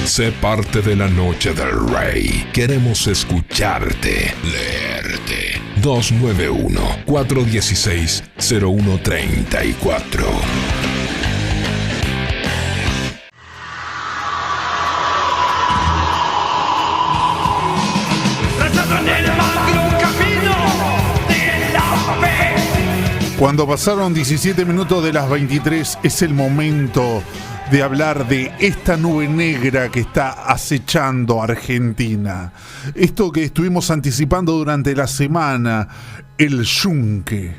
Sé parte de la noche del rey. Queremos escucharte, leerte. 291-416-0134. Cuando pasaron 17 minutos de las 23, es el momento de hablar de esta nube negra que está acechando a Argentina. Esto que estuvimos anticipando durante la semana, el yunque.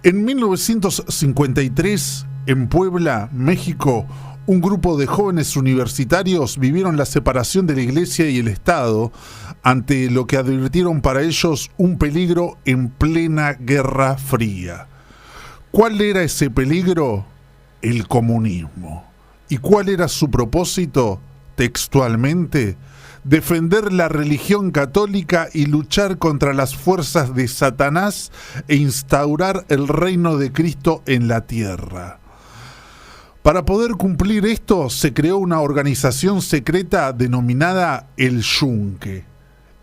En 1953, en Puebla, México, un grupo de jóvenes universitarios vivieron la separación de la Iglesia y el Estado ante lo que advirtieron para ellos un peligro en plena Guerra Fría. ¿Cuál era ese peligro? El comunismo. ¿Y cuál era su propósito? Textualmente, defender la religión católica y luchar contra las fuerzas de Satanás e instaurar el reino de Cristo en la tierra. Para poder cumplir esto, se creó una organización secreta denominada el Yunque.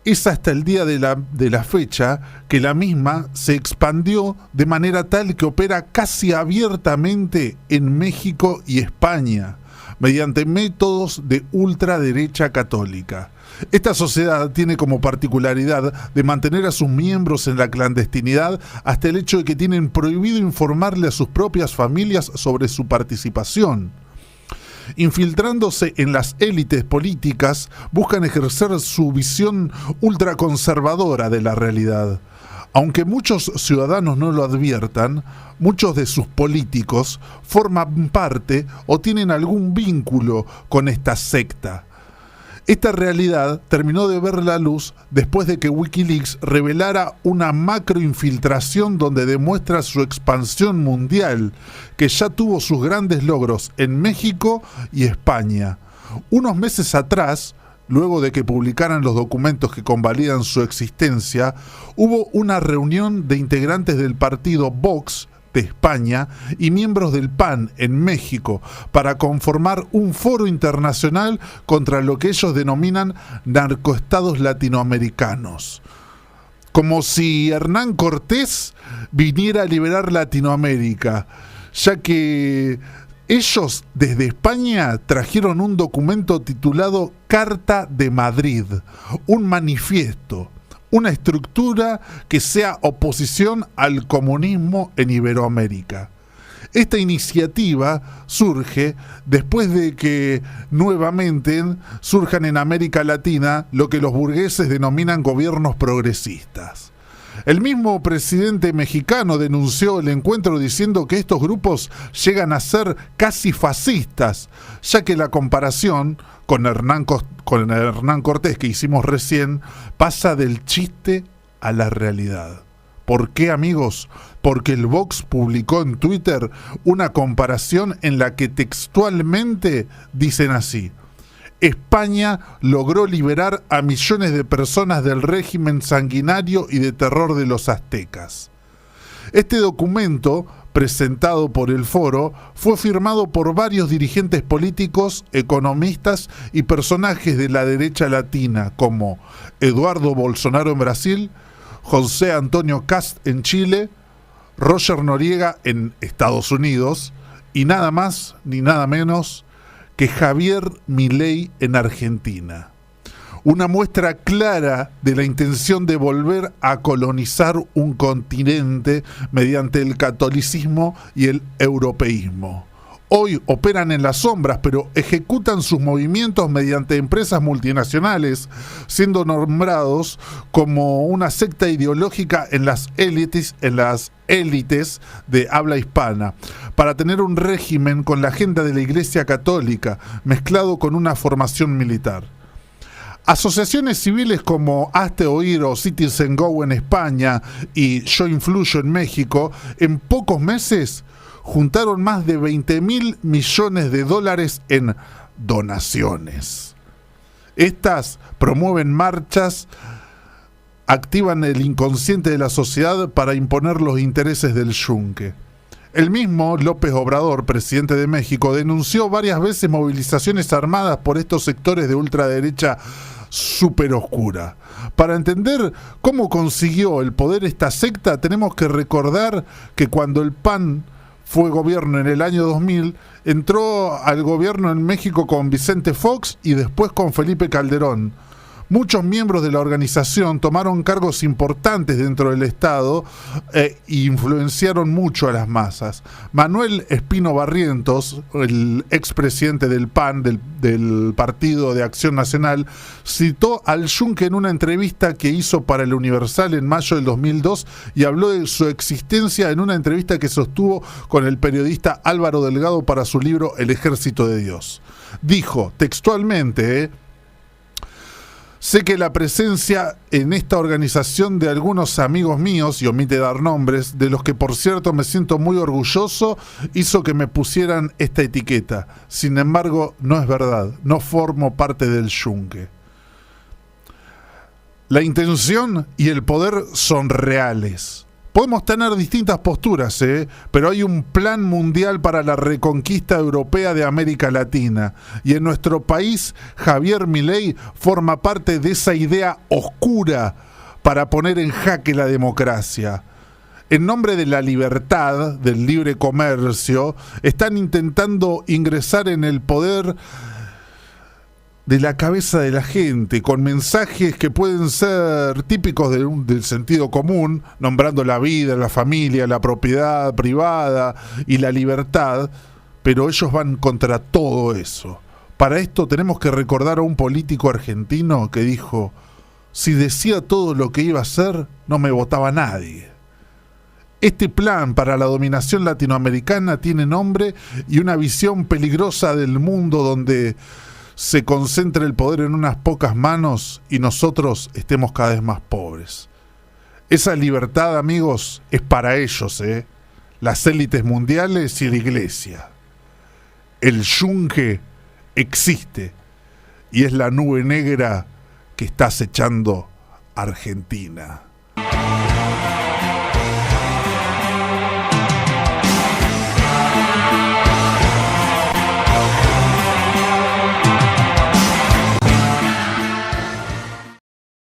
Es hasta el día de la fecha que la misma se expandió de manera tal que opera casi abiertamente en México y España, mediante métodos de ultraderecha católica. Esta sociedad tiene como particularidad de mantener a sus miembros en la clandestinidad hasta el hecho de que tienen prohibido informarle a sus propias familias sobre su participación. Infiltrándose en las élites políticas, buscan ejercer su visión ultraconservadora de la realidad. Aunque muchos ciudadanos no lo adviertan, muchos de sus políticos forman parte o tienen algún vínculo con esta secta. Esta realidad terminó de ver la luz después de que Wikileaks revelara una macroinfiltración donde demuestra su expansión mundial, que ya tuvo sus grandes logros en México y España. Unos meses atrás, luego de que publicaran los documentos que convalidan su existencia, hubo una reunión de integrantes del partido Vox de España y miembros del PAN en México para conformar un foro internacional contra lo que ellos denominan narcoestados latinoamericanos. Como si Hernán Cortés viniera a liberar Latinoamérica, ya que ellos desde España trajeron un documento titulado Carta de Madrid, un manifiesto, una estructura que sea oposición al comunismo en Iberoamérica. Esta iniciativa surge después de que nuevamente surjan en América Latina lo que los burgueses denominan gobiernos progresistas. El mismo presidente mexicano denunció el encuentro diciendo que estos grupos llegan a ser casi fascistas, ya que la comparación con Hernán Cortés que hicimos recién pasa del chiste a la realidad. ¿Por qué, amigos? Porque el Vox publicó en Twitter una comparación en la que textualmente dicen así: España logró liberar a millones de personas del régimen sanguinario y de terror de los aztecas. Este documento, presentado por el foro, fue firmado por varios dirigentes políticos, economistas y personajes de la derecha latina, como Eduardo Bolsonaro en Brasil, José Antonio Kast en Chile, Roger Noriega en Estados Unidos y nada más ni nada menos que Javier Milei en Argentina. Una muestra clara de la intención de volver a colonizar un continente mediante el catolicismo y el europeísmo. Hoy operan en las sombras, pero ejecutan sus movimientos mediante empresas multinacionales, siendo nombrados como una secta ideológica en las élites de habla hispana, para tener un régimen con la agenda de la Iglesia Católica, mezclado con una formación militar. Asociaciones civiles como Hazte Oír o Citizen Go en España y Yo Influyo en México, en pocos meses juntaron más de 20.000 millones de dólares en donaciones. Estas promueven marchas, activan el inconsciente de la sociedad para imponer los intereses del yunque. El mismo López Obrador, presidente de México, denunció varias veces movilizaciones armadas por estos sectores de ultraderecha súper oscura. Para entender cómo consiguió el poder esta secta, tenemos que recordar que cuando el PAN fue gobierno en el año 2000, entró al gobierno en México con Vicente Fox y después con Felipe Calderón. Muchos miembros de la organización tomaron cargos importantes dentro del Estado e influenciaron mucho a las masas. Manuel Espino Barrientos, el expresidente del PAN, del Partido de Acción Nacional, citó al Yunque en una entrevista que hizo para El Universal en mayo del 2002 y habló de su existencia en una entrevista que sostuvo con el periodista Álvaro Delgado para su libro El Ejército de Dios. Dijo textualmente: sé que la presencia en esta organización de algunos amigos míos, y omite dar nombres, de los que por cierto me siento muy orgulloso, hizo que me pusieran esta etiqueta. Sin embargo, no es verdad, no formo parte del Yunque. La intención y el poder son reales. Podemos tener distintas posturas, pero hay un plan mundial para la reconquista europea de América Latina. Y en nuestro país, Javier Milei forma parte de esa idea oscura para poner en jaque la democracia. En nombre de la libertad, del libre comercio, están intentando ingresar en el poder de la cabeza de la gente, con mensajes que pueden ser típicos del sentido común, nombrando la vida, la familia, la propiedad privada y la libertad, pero ellos van contra todo eso. Para esto tenemos que recordar a un político argentino que dijo: si decía todo lo que iba a hacer, no me votaba nadie. Este plan para la dominación latinoamericana tiene nombre y una visión peligrosa del mundo donde se concentra el poder en unas pocas manos y nosotros estemos cada vez más pobres. Esa libertad, amigos, es para ellos, las élites mundiales y la iglesia. El Yunque existe y es la nube negra que está acechando Argentina.